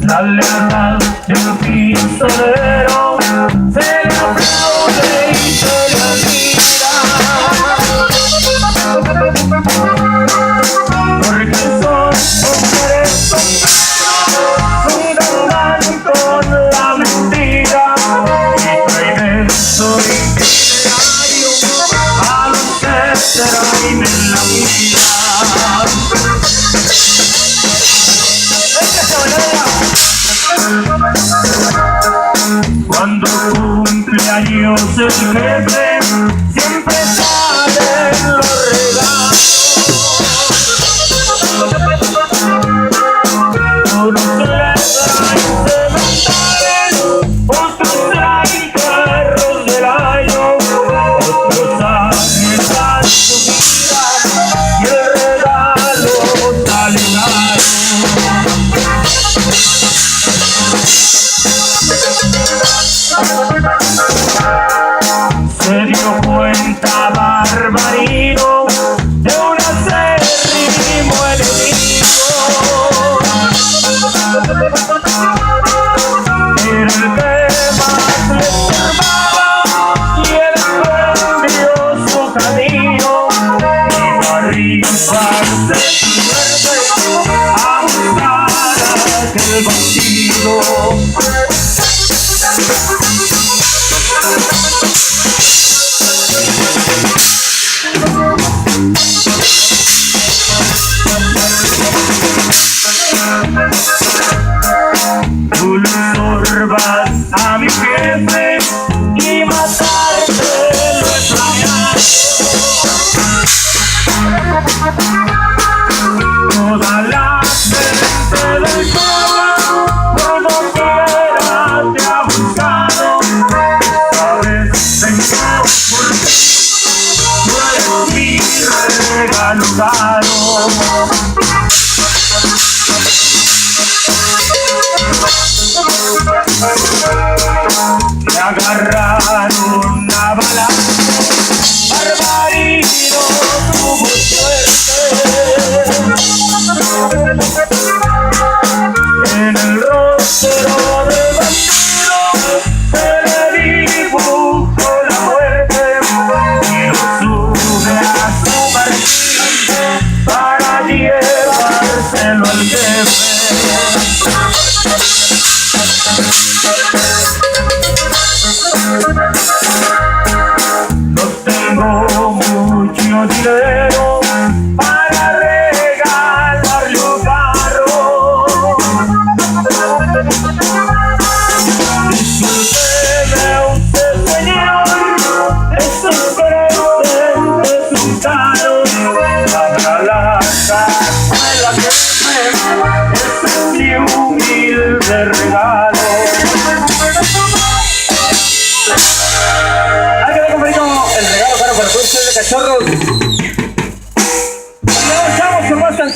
La lealtad del pistolero se le aplaude y se le admira, porque son hombres sombreros, nunca andan con la mentira, y traen eso itinerario a los que traen en la vida. Cuando cumple años el jefe, siempre salen los regalos. Unos le traen cementales, otros traen carros del año, otros arriesgan su vida y el regalo sale caro. Se dio cuenta Barbarino de un acérrimo enemigo. Era el que más le estorbaba y él emprendió su camino. Iba a rifarse su muerte a buscar a aquel bandido. Tú le estorbas a mi jefe y matarte lo he planeado. Toda la gente del pueblo por doquiera te ha buscado. Sabes, vengo por ti, tú eres mi regalo caro. Le agarraron a balazo, Barbarino tuvo suerte. En el rostro del bandido se le dibujó la muerte y lo sube a su barquito para llevárselo al jefe. No tengo mucho dinero para regalarle un carro. Discúlpeme usted, señor, estos presentes son caros. Abra la cajuela que este es mi humilde regalo. El regalo para producción de cachorros.